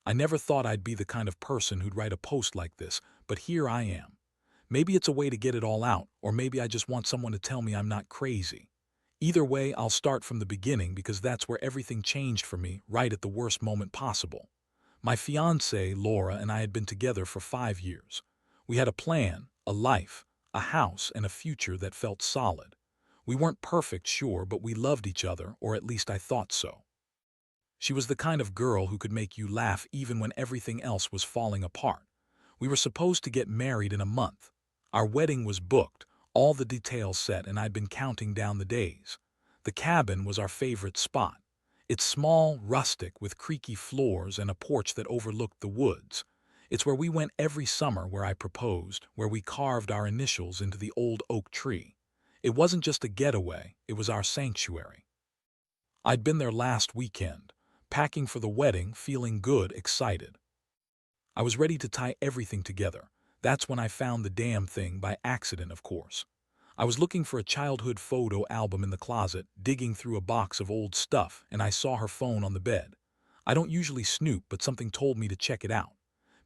I never thought I'd be the kind of person who'd write a post like this, but here I am. Maybe it's a way to get it all out, or maybe I just want someone to tell me I'm not crazy. Either way, I'll start from the beginning because that's where everything changed for me, right at the worst moment possible. My fiancée, Laura, and I had been together for 5 years. We had a plan, a life, a house, and a future that felt solid. We weren't perfect, sure, but we loved each other, or at least I thought so. She was the kind of girl who could make you laugh even when everything else was falling apart. We were supposed to get married in a month. Our wedding was booked, all the details set, and I'd been counting down the days. The cabin was our favorite spot. It's small, rustic, with creaky floors and a porch that overlooked the woods. It's where we went every summer, where I proposed, where we carved our initials into the old oak tree. It wasn't just a getaway, it was our sanctuary. I'd been there last weekend, packing for the wedding, feeling good, excited. I was ready to tie everything together. That's when I found the damn thing, by accident, of course. I was looking for a childhood photo album in the closet, digging through a box of old stuff, and I saw her phone on the bed. I don't usually snoop, but something told me to check it out.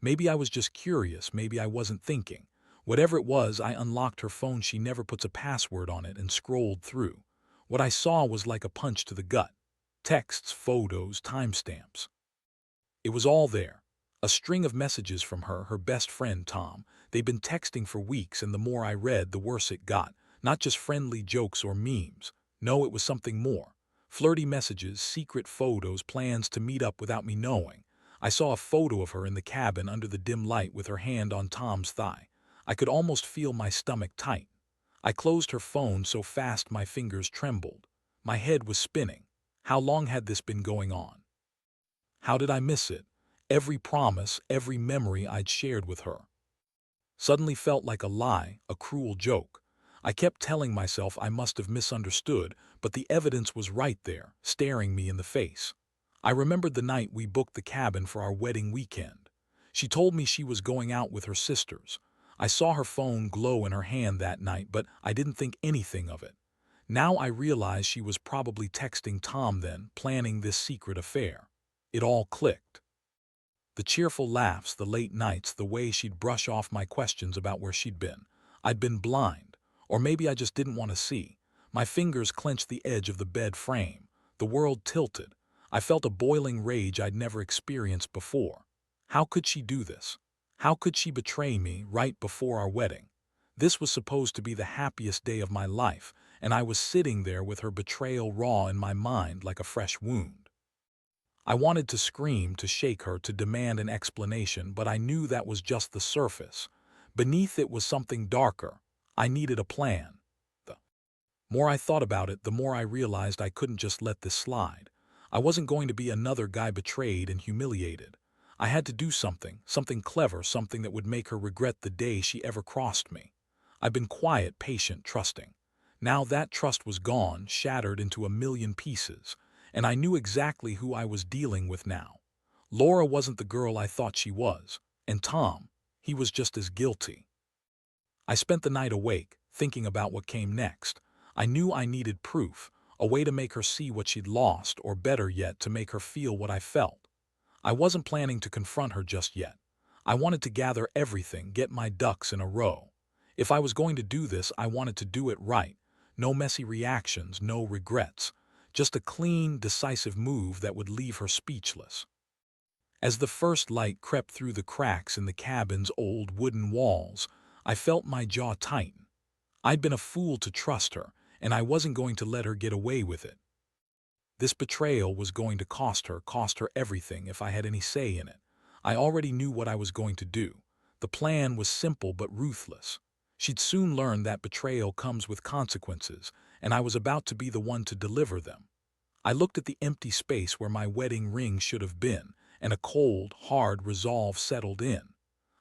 Maybe I was just curious, maybe I wasn't thinking. Whatever it was, I unlocked her phone. She never puts a password on it, and scrolled through. What I saw was like a punch to the gut. Texts, photos, timestamps. It was all there. A string of messages from her best friend Tom. They'd been texting for weeks, and the more I read, the worse it got. Not just friendly jokes or memes. No, it was something more. Flirty messages, secret photos, plans to meet up without me knowing. I saw a photo of her in the cabin under the dim light with her hand on Tom's thigh. I could almost feel my stomach tight. I closed her phone so fast my fingers trembled. My head was spinning. How long had this been going on? How did I miss it? Every promise, every memory I'd shared with her, suddenly felt like a lie, a cruel joke. I kept telling myself I must have misunderstood, but the evidence was right there, staring me in the face. I remembered the night we booked the cabin for our wedding weekend. She told me she was going out with her sisters. I saw her phone glow in her hand that night, but I didn't think anything of it. Now I realize she was probably texting Tom then, planning this secret affair. It all clicked. The cheerful laughs, the late nights, the way she'd brush off my questions about where she'd been. I'd been blind, or maybe I just didn't want to see. My fingers clenched the edge of the bed frame. The world tilted. I felt a boiling rage I'd never experienced before. How could she do this? How could she betray me right before our wedding? This was supposed to be the happiest day of my life, and I was sitting there with her betrayal raw in my mind like a fresh wound. I wanted to scream, to shake her, to demand an explanation, but I knew that was just the surface. Beneath it was something darker. I needed a plan. The more I thought about it, the more I realized I couldn't just let this slide. I wasn't going to be another guy betrayed and humiliated. I had to do something, something clever, something that would make her regret the day she ever crossed me. I've been quiet, patient, trusting. Now that trust was gone, shattered into a million pieces, and I knew exactly who I was dealing with now. Laura wasn't the girl I thought she was, and Tom, he was just as guilty. I spent the night awake, thinking about what came next. I knew I needed proof, a way to make her see what she'd lost, or better yet, to make her feel what I felt. I wasn't planning to confront her just yet. I wanted to gather everything, get my ducks in a row. If I was going to do this, I wanted to do it right. No messy reactions, no regrets. Just a clean, decisive move that would leave her speechless. As the first light crept through the cracks in the cabin's old wooden walls, I felt my jaw tighten. I'd been a fool to trust her, and I wasn't going to let her get away with it. This betrayal was going to cost her everything if I had any say in it. I already knew what I was going to do. The plan was simple but ruthless. She'd soon learn that betrayal comes with consequences, and I was about to be the one to deliver them. I looked at the empty space where my wedding ring should have been, and a cold, hard resolve settled in.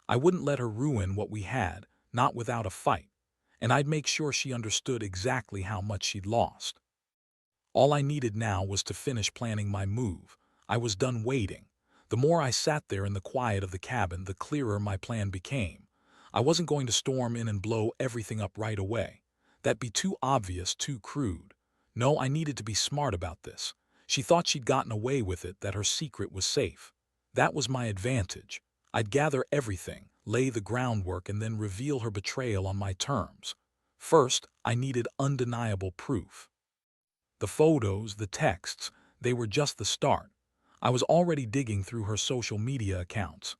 I wouldn't let her ruin what we had, not without a fight, and I'd make sure she understood exactly how much she'd lost. All I needed now was to finish planning my move. I was done waiting. The more I sat there in the quiet of the cabin, the clearer my plan became. I wasn't going to storm in and blow everything up right away. That'd be too obvious, too crude. No, I needed to be smart about this. She thought she'd gotten away with it, that her secret was safe. That was my advantage. I'd gather everything, lay the groundwork, and then reveal her betrayal on my terms. First, I needed undeniable proof. The photos, the texts, they were just the start. I was already digging through her social media accounts.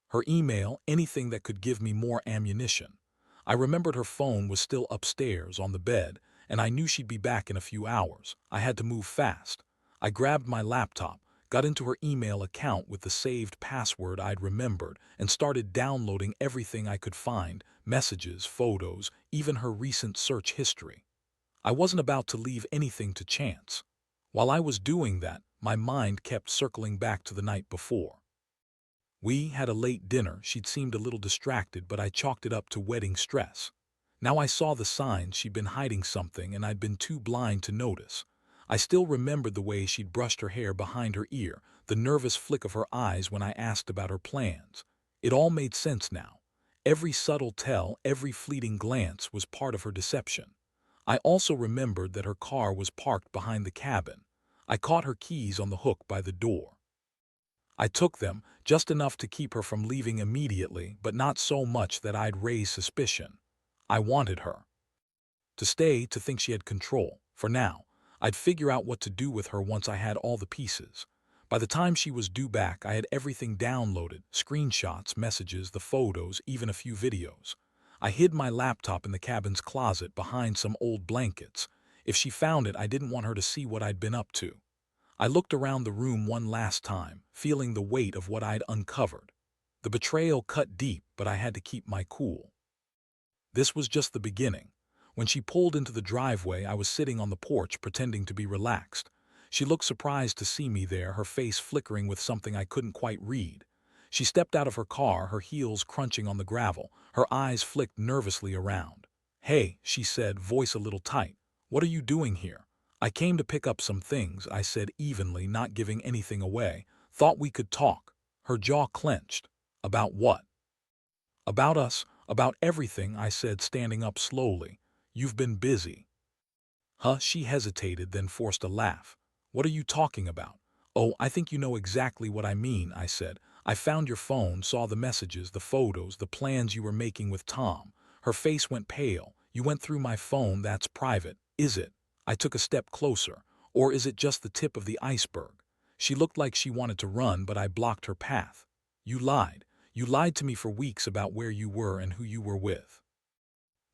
Her email, anything that could give me more ammunition. I remembered her phone was still upstairs on the bed, and I knew she'd be back in a few hours. I had to move fast. I grabbed my laptop, got into her email account with the saved password I'd remembered, and started downloading everything I could find, messages, photos, even her recent search history. I wasn't about to leave anything to chance. While I was doing that, my mind kept circling back to the night before. We had a late dinner. She'd seemed a little distracted, but I chalked it up to wedding stress. Now I saw the signs. She'd been hiding something, and I'd been too blind to notice. I still remembered the way she'd brushed her hair behind her ear, the nervous flick of her eyes when I asked about her plans. It all made sense now. Every subtle tell, every fleeting glance was part of her deception. I also remembered that her car was parked behind the cabin. I caught her keys on the hook by the door. I took them, just enough to keep her from leaving immediately, but not so much that I'd raise suspicion. I wanted her to stay, to think she had control. For now, I'd figure out what to do with her once I had all the pieces. By the time she was due back, I had everything downloaded, screenshots, messages, the photos, even a few videos. I hid my laptop in the cabin's closet behind some old blankets. If she found it, I didn't want her to see what I'd been up to. I looked around the room one last time, feeling the weight of what I'd uncovered. The betrayal cut deep, but I had to keep my cool. This was just the beginning. When she pulled into the driveway, I was sitting on the porch pretending to be relaxed. She looked surprised to see me there, her face flickering with something I couldn't quite read. She stepped out of her car, her heels crunching on the gravel, her eyes flicked nervously around. "Hey," she said, voice a little tight. "What are you doing here?" "I came to pick up some things," I said evenly, not giving anything away. "Thought we could talk." Her jaw clenched. "About what?" "About us, about everything," I said, standing up slowly. "You've been busy." "Huh?" She hesitated, then forced a laugh. "What are you talking about?" "Oh, I think you know exactly what I mean," I said. "I found your phone, saw the messages, the photos, the plans you were making with Tom." Her face went pale. "You went through my phone, that's private, is it?" I took a step closer. "Or is it just the tip of the iceberg?" She looked like she wanted to run, but I blocked her path. "You lied. You lied to me for weeks about where you were and who you were with."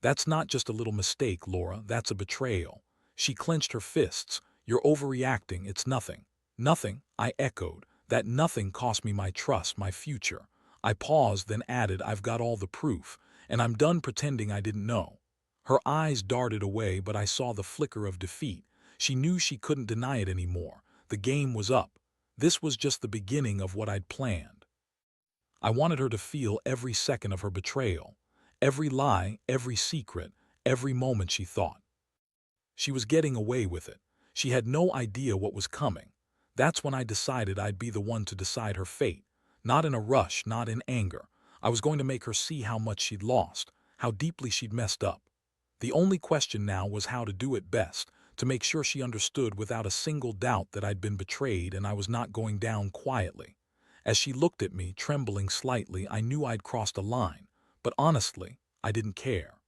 "That's not just a little mistake, Laura, that's a betrayal." She clenched her fists. "You're overreacting, it's nothing." "Nothing," I echoed. "That nothing cost me my trust, my future." I paused, then added, "I've got all the proof, and I'm done pretending I didn't know." Her eyes darted away, but I saw the flicker of defeat. She knew she couldn't deny it anymore. The game was up. This was just the beginning of what I'd planned. I wanted her to feel every second of her betrayal. Every lie, every secret, every moment she thought she was getting away with it. She had no idea what was coming. That's when I decided I'd be the one to decide her fate. Not in a rush, not in anger. I was going to make her see how much she'd lost, how deeply she'd messed up. The only question now was how to do it best, to make sure she understood without a single doubt that I'd been betrayed and I was not going down quietly. As she looked at me, trembling slightly, I knew I'd crossed a line, but honestly, I didn't care.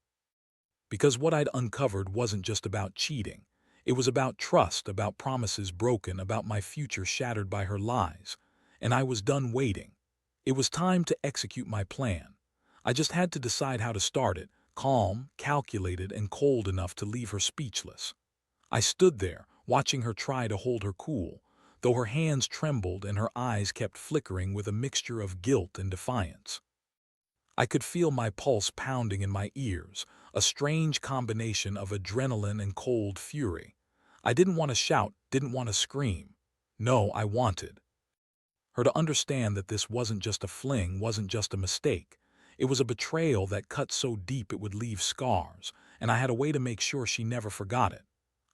Because what I'd uncovered wasn't just about cheating. It was about trust, about promises broken, about my future shattered by her lies. And I was done waiting. It was time to execute my plan. I just had to decide how to start it, calm, calculated, and cold enough to leave her speechless. I stood there, watching her try to hold her cool, though her hands trembled and her eyes kept flickering with a mixture of guilt and defiance. I could feel my pulse pounding in my ears, a strange combination of adrenaline and cold fury. I didn't want to shout, didn't want to scream. No, I wanted her to understand that this wasn't just a fling, wasn't just a mistake. It was a betrayal that cut so deep it would leave scars, and I had a way to make sure she never forgot it.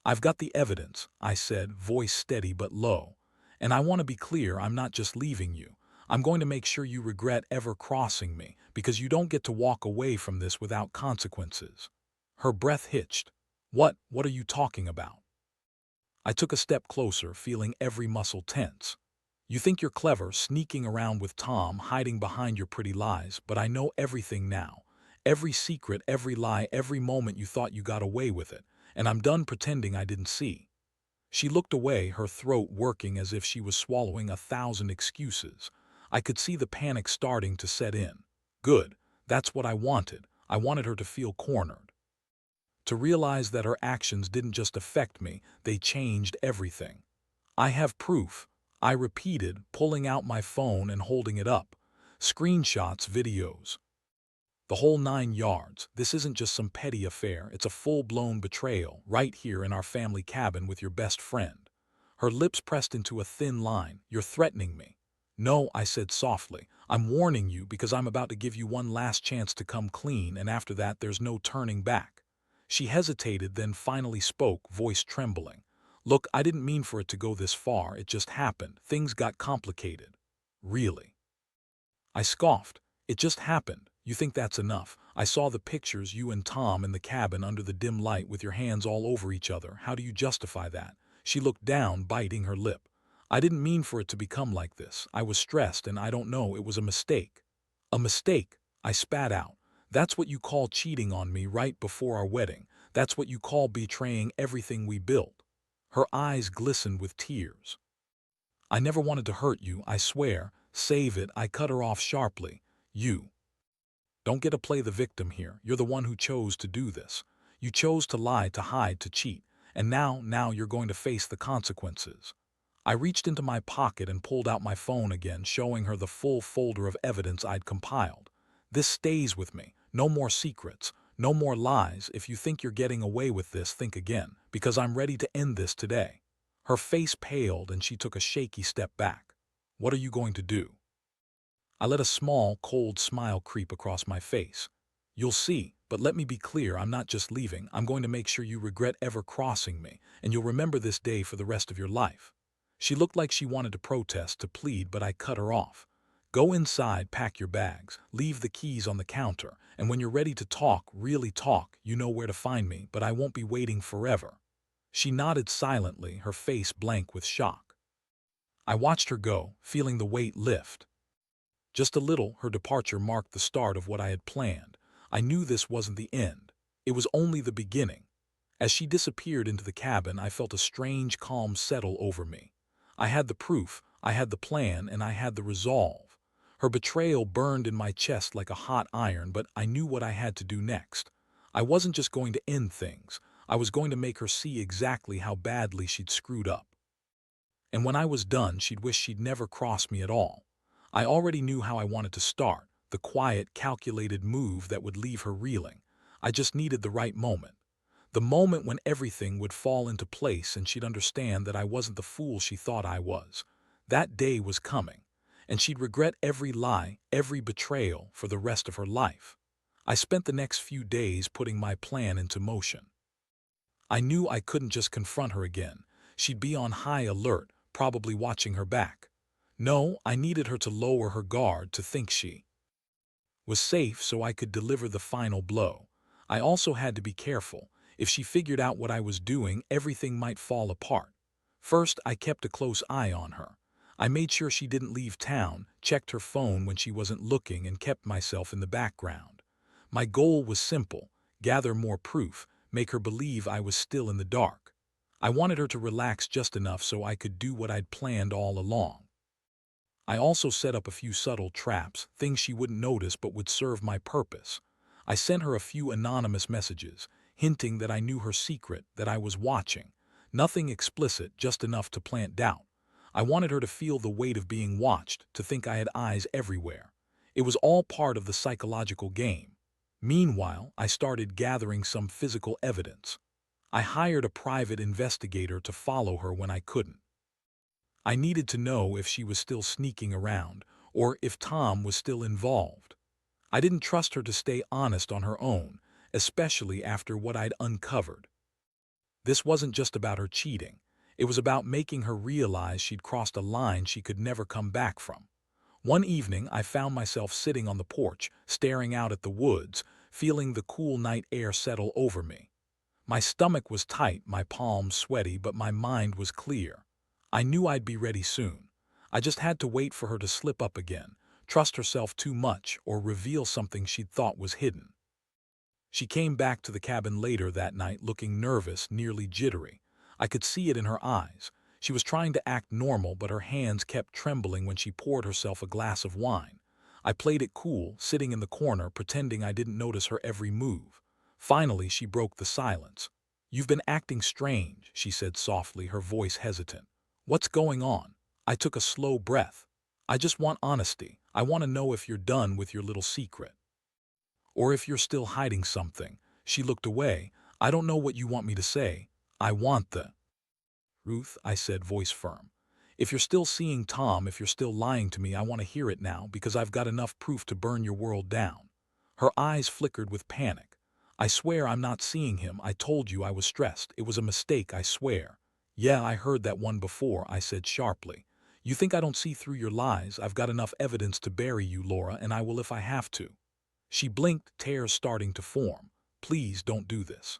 "I've got the evidence," I said, voice steady but low. "And I want to be clear, I'm not just leaving you. I'm going to make sure you regret ever crossing me, because you don't get to walk away from this without consequences." Her breath hitched. What are you talking about?" I took a step closer, feeling every muscle tense. You think you're clever, sneaking around with Tom, hiding behind your pretty lies, but I know everything now. Every secret, every lie, every moment you thought you got away with it, and I'm done pretending I didn't see." She looked away, her throat working as if she was swallowing 1,000 excuses. I could see the panic starting to set in. Good. That's what I wanted. I wanted her to feel cornered. To realize that her actions didn't just affect me, they changed everything. "I have proof," I repeated, pulling out my phone and holding it up. "Screenshots, videos. The whole 9 yards. This isn't just some petty affair, it's a full-blown betrayal, right here in our family cabin with your best friend." Her lips pressed into a thin line. "You're threatening me." "No," I said softly. "I'm warning you because I'm about to give you one last chance to come clean, and after that there's no turning back." She hesitated, then finally spoke, voice trembling. "Look, I didn't mean for it to go this far, it just happened. Things got complicated." "Really?" I scoffed. "It just happened. You think that's enough? I saw the pictures, you and Tom in the cabin under the dim light with your hands all over each other. How do you justify that?" She looked down, biting her lip. "I didn't mean for it to become like this. I was stressed and I don't know, it was a mistake." "A mistake?" I spat out. "That's what you call cheating on me right before our wedding. That's what you call betraying everything we built." Her eyes glistened with tears. "I never wanted to hurt you, I swear." "Save it," I cut her off sharply. "You don't get to play the victim here. You're the one who chose to do this. You chose to lie, to hide, to cheat. And now you're going to face the consequences." I reached into my pocket and pulled out my phone again, showing her the full folder of evidence I'd compiled. "This stays with me. No more secrets. No more lies. If you think you're getting away with this, think again, because I'm ready to end this today." Her face paled and she took a shaky step back. "What are you going to do?" I let a small, cold smile creep across my face. "You'll see, but let me be clear, I'm not just leaving. I'm going to make sure you regret ever crossing me, and you'll remember this day for the rest of your life." She looked like she wanted to protest, to plead, but I cut her off. "Go inside, pack your bags, leave the keys on the counter, and when you're ready to talk, really talk, you know where to find me, but I won't be waiting forever." She nodded silently, her face blank with shock. I watched her go, feeling the weight lift. Just a little, her departure marked the start of what I had planned. I knew this wasn't the end. It was only the beginning. As she disappeared into the cabin, I felt a strange calm settle over me. I had the proof, I had the plan, and I had the resolve. Her betrayal burned in my chest like a hot iron, but I knew what I had to do next. I wasn't just going to end things. I was going to make her see exactly how badly she'd screwed up. And when I was done, she'd wish she'd never crossed me at all. I already knew how I wanted to start, the quiet, calculated move that would leave her reeling. I just needed the right moment. The moment when everything would fall into place and she'd understand that I wasn't the fool she thought I was. That day was coming, and she'd regret every lie, every betrayal for the rest of her life. I spent the next few days putting my plan into motion. I knew I couldn't just confront her again. She'd be on high alert, probably watching her back. No, I needed her to lower her guard, to think she was safe so I could deliver the final blow. I also had to be careful. If she figured out what I was doing, everything might fall apart. First, I kept a close eye on her. I made sure she didn't leave town, checked her phone when she wasn't looking, and kept myself in the background. My goal was simple: gather more proof, make her believe I was still in the dark. I wanted her to relax just enough so I could do what I'd planned all along. I also set up a few subtle traps, things she wouldn't notice but would serve my purpose. I sent her a few anonymous messages, hinting that I knew her secret, that I was watching. Nothing explicit, just enough to plant doubt. I wanted her to feel the weight of being watched, to think I had eyes everywhere. It was all part of the psychological game. Meanwhile, I started gathering some physical evidence. I hired a private investigator to follow her when I couldn't. I needed to know if she was still sneaking around, or if Tom was still involved. I didn't trust her to stay honest on her own, especially after what I'd uncovered. This wasn't just about her cheating. It was about making her realize she'd crossed a line she could never come back from. One evening, I found myself sitting on the porch, staring out at the woods, feeling the cool night air settle over me. My stomach was tight, my palms sweaty, but my mind was clear. I knew I'd be ready soon. I just had to wait for her to slip up again, trust herself too much, or reveal something she'd thought was hidden. She came back to the cabin later that night looking nervous, nearly jittery. I could see it in her eyes. She was trying to act normal, but her hands kept trembling when she poured herself a glass of wine. I played it cool, sitting in the corner, pretending I didn't notice her every move. Finally, she broke the silence. "You've been acting strange," she said softly, her voice hesitant. "What's going on?" I took a slow breath. "I just want honesty. I want to know if you're done with your little secret. Or if you're still hiding something." She looked away. "I don't know what you want me to say. I want the truth," I said, voice firm. "If you're still seeing Tom, if you're still lying to me, I want to hear it now, because I've got enough proof to burn your world down." Her eyes flickered with panic. "I swear I'm not seeing him. I told you I was stressed. It was a mistake, I swear." "Yeah, I heard that one before," I said sharply. "You think I don't see through your lies? I've got enough evidence to bury you, Laura, and I will if I have to." She blinked, tears starting to form. "Please don't do this.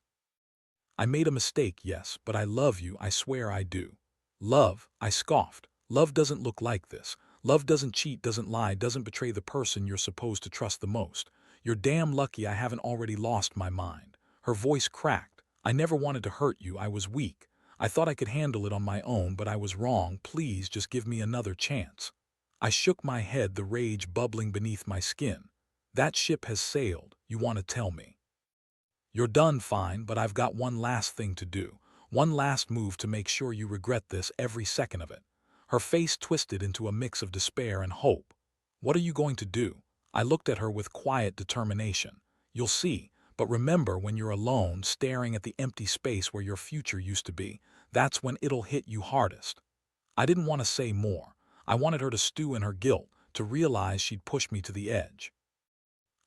I made a mistake, yes, but I love you, I swear I do." "Love?" I scoffed. "Love doesn't look like this. Love doesn't cheat, doesn't lie, doesn't betray the person you're supposed to trust the most. You're damn lucky I haven't already lost my mind." Her voice cracked. "I never wanted to hurt you. I was weak. I thought I could handle it on my own, but I was wrong. Please just give me another chance." I shook my head, the rage bubbling beneath my skin. "That ship has sailed. You want to tell me you're done? Fine, but I've got one last thing to do. One last move to make sure you regret this, every second of it." Her face twisted into a mix of despair and hope. "What are you going to do?" I looked at her with quiet determination. "You'll see. But remember, when you're alone, staring at the empty space where your future used to be, that's when it'll hit you hardest." I didn't want to say more. I wanted her to stew in her guilt, to realize she'd pushed me to the edge.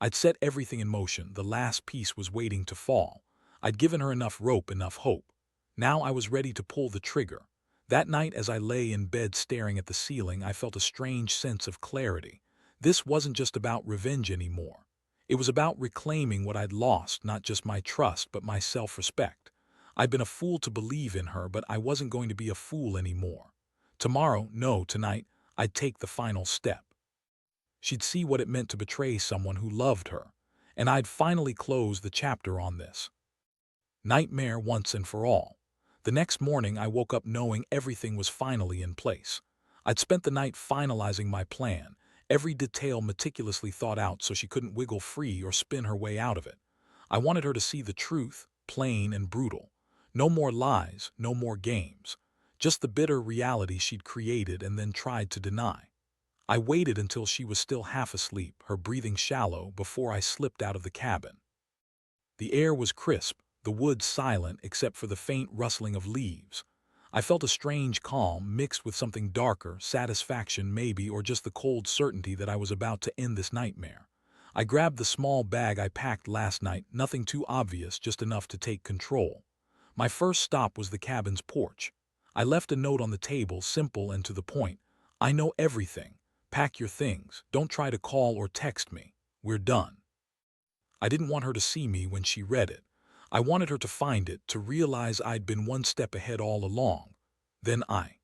I'd set everything in motion. The last piece was waiting to fall. I'd given her enough rope, enough hope. Now I was ready to pull the trigger. That night, as I lay in bed staring at the ceiling, I felt a strange sense of clarity. This wasn't just about revenge anymore. It was about reclaiming what I'd lost, not just my trust, but my self-respect. I'd been a fool to believe in her, but I wasn't going to be a fool anymore. Tomorrow, no, tonight, I'd take the final step. She'd see what it meant to betray someone who loved her, and I'd finally close the chapter on this nightmare once and for all. The next morning, I woke up knowing everything was finally in place. I'd spent the night finalizing my plan, every detail meticulously thought out so she couldn't wiggle free or spin her way out of it. I wanted her to see the truth, plain and brutal. No more lies, no more games. Just the bitter reality she'd created and then tried to deny. I waited until she was still half asleep, her breathing shallow, before I slipped out of the cabin. The air was crisp, the woods silent except for the faint rustling of leaves. I felt a strange calm mixed with something darker, satisfaction maybe, or just the cold certainty that I was about to end this nightmare. I grabbed the small bag I packed last night, nothing too obvious, just enough to take control. My first stop was the cabin's porch. I left a note on the table, simple and to the point. "I know everything. Pack your things. Don't try to call or text me. We're done." I didn't want her to see me when she read it. I wanted her to find it, to realize I'd been one step ahead all along. Then I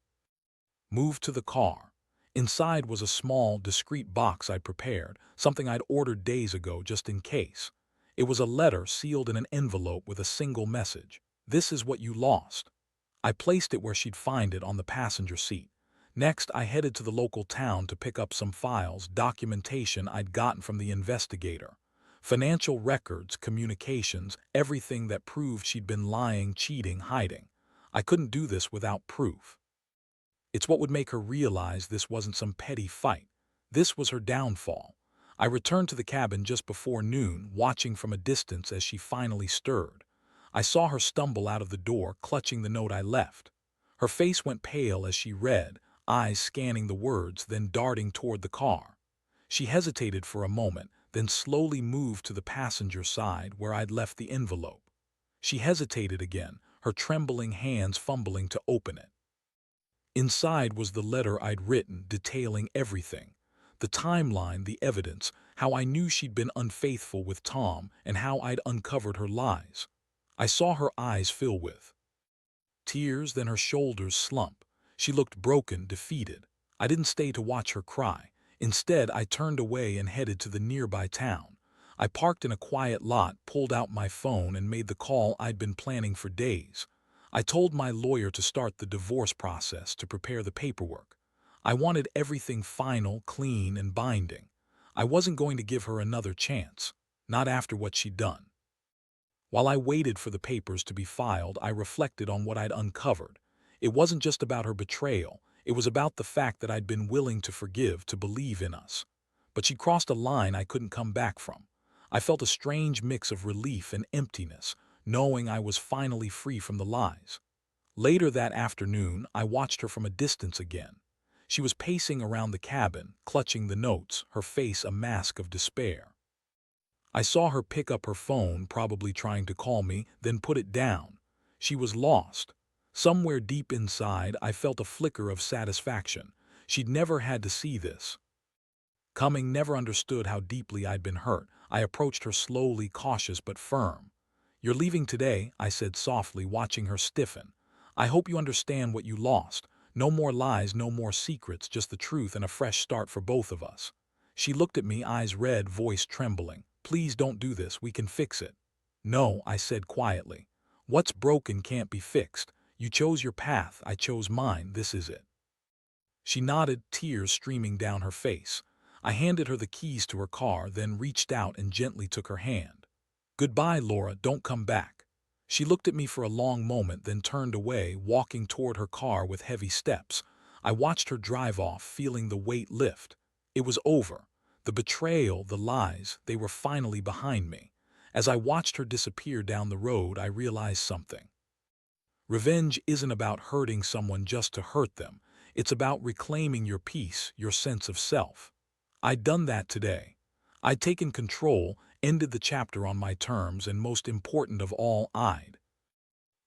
moved to the car. Inside was a small, discreet box I'd prepared, something I'd ordered days ago just in case. It was a letter sealed in an envelope with a single message. "This is what you lost." I placed it where she'd find it, on the passenger seat. Next, I headed to the local town to pick up some files, documentation I'd gotten from the investigator. Financial records, communications, everything that proved she'd been lying, cheating, hiding. I couldn't do this without proof. It's what would make her realize this wasn't some petty fight. This was her downfall. I returned to the cabin just before noon, watching from a distance as she finally stirred. I saw her stumble out of the door, clutching the note I left. Her face went pale as she read, eyes scanning the words, then darting toward the car. She hesitated for a moment, then slowly moved to the passenger side where I'd left the envelope. She hesitated again, her trembling hands fumbling to open it. Inside was the letter I'd written, detailing everything. The timeline, the evidence, how I knew she'd been unfaithful with Tom, and how I'd uncovered her lies. I saw her eyes fill with tears, then her shoulders slump. She looked broken, defeated. I didn't stay to watch her cry. Instead, I turned away and headed to the nearby town. I parked in a quiet lot, pulled out my phone, and made the call I'd been planning for days. I told my lawyer to start the divorce process, to prepare the paperwork. I wanted everything final, clean, and binding. I wasn't going to give her another chance, not after what she'd done. While I waited for the papers to be filed, I reflected on what I'd uncovered. It wasn't just about her betrayal. It was about the fact that I'd been willing to forgive, to believe in us. But she'd crossed a line I couldn't come back from. I felt a strange mix of relief and emptiness, knowing I was finally free from the lies. Later that afternoon, I watched her from a distance again. She was pacing around the cabin, clutching the notes, her face a mask of despair. I saw her pick up her phone, probably trying to call me, then put it down. She was lost. Somewhere deep inside, I felt a flicker of satisfaction. She'd never had to see this coming, never understood how deeply I'd been hurt. I approached her slowly, cautious but firm. "You're leaving today," I said softly, watching her stiffen. "I hope you understand what you lost. No more lies, no more secrets, just the truth and a fresh start for both of us." She looked at me, eyes red, voice trembling. "Please don't do this, we can fix it." "No," I said quietly. "What's broken can't be fixed. You chose your path, I chose mine, this is it." She nodded, tears streaming down her face. I handed her the keys to her car, then reached out and gently took her hand. "Goodbye, Laura, don't come back." She looked at me for a long moment, then turned away, walking toward her car with heavy steps. I watched her drive off, feeling the weight lift. It was over. The betrayal, the lies, they were finally behind me. As I watched her disappear down the road, I realized something. Revenge isn't about hurting someone just to hurt them. It's about reclaiming your peace, your sense of self. I'd done that today. I'd taken control, ended the chapter on my terms, and most important of all, I'd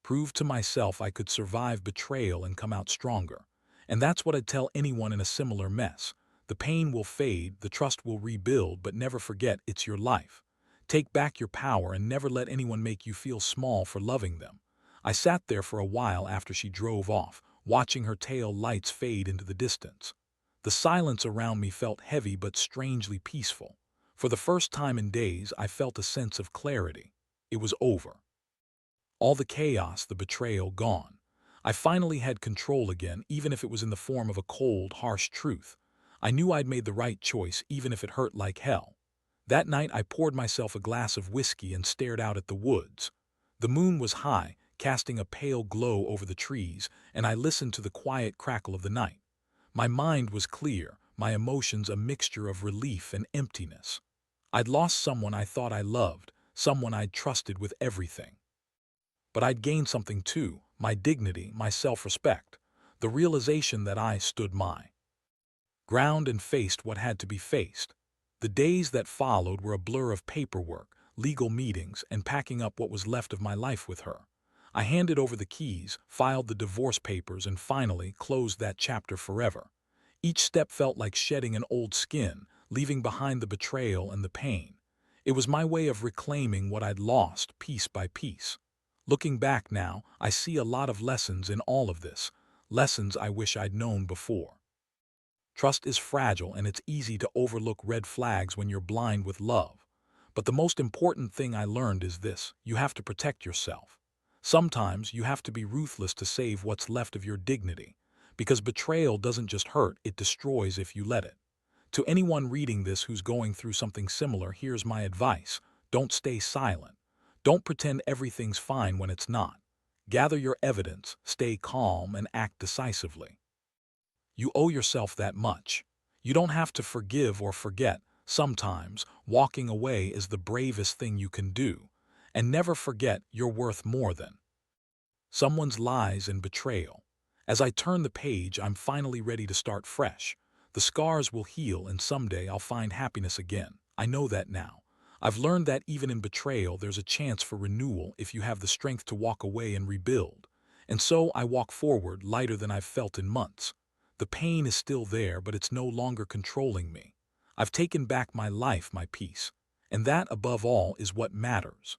proved to myself I could survive betrayal and come out stronger. And that's what I'd tell anyone in a similar mess. The pain will fade, the trust will rebuild, but never forget it's your life. Take back your power and never let anyone make you feel small for loving them. I sat there for a while after she drove off, watching her tail lights fade into the distance. The silence around me felt heavy but strangely peaceful. For the first time in days, I felt a sense of clarity. It was over. All the chaos, the betrayal, gone. I finally had control again, even if it was in the form of a cold, harsh truth. I knew I'd made the right choice, even if it hurt like hell. That night, I poured myself a glass of whiskey and stared out at the woods. The moon was high, casting a pale glow over the trees, and I listened to the quiet crackle of the night. My mind was clear, my emotions a mixture of relief and emptiness. I'd lost someone I thought I loved, someone I'd trusted with everything. But I'd gained something too, my dignity, my self-respect, the realization that I stood my ground and faced what had to be faced. The days that followed were a blur of paperwork, legal meetings, and packing up what was left of my life with her. I handed over the keys, filed the divorce papers, and finally closed that chapter forever. Each step felt like shedding an old skin, leaving behind the betrayal and the pain. It was my way of reclaiming what I'd lost, piece by piece. Looking back now, I see a lot of lessons in all of this, lessons I wish I'd known before. Trust is fragile, and it's easy to overlook red flags when you're blind with love. But the most important thing I learned is this: you have to protect yourself. Sometimes you have to be ruthless to save what's left of your dignity. Because betrayal doesn't just hurt, it destroys if you let it. To anyone reading this who's going through something similar, here's my advice: don't stay silent. Don't pretend everything's fine when it's not. Gather your evidence, stay calm, and act decisively. You owe yourself that much. You don't have to forgive or forget. Sometimes, walking away is the bravest thing you can do. And never forget, you're worth more than someone's lies and betrayal. As I turn the page, I'm finally ready to start fresh. The scars will heal, and someday I'll find happiness again. I know that now. I've learned that even in betrayal, there's a chance for renewal if you have the strength to walk away and rebuild. And so I walk forward, lighter than I've felt in months. The pain is still there, but it's no longer controlling me. I've taken back my life, my peace. And that, above all, is what matters.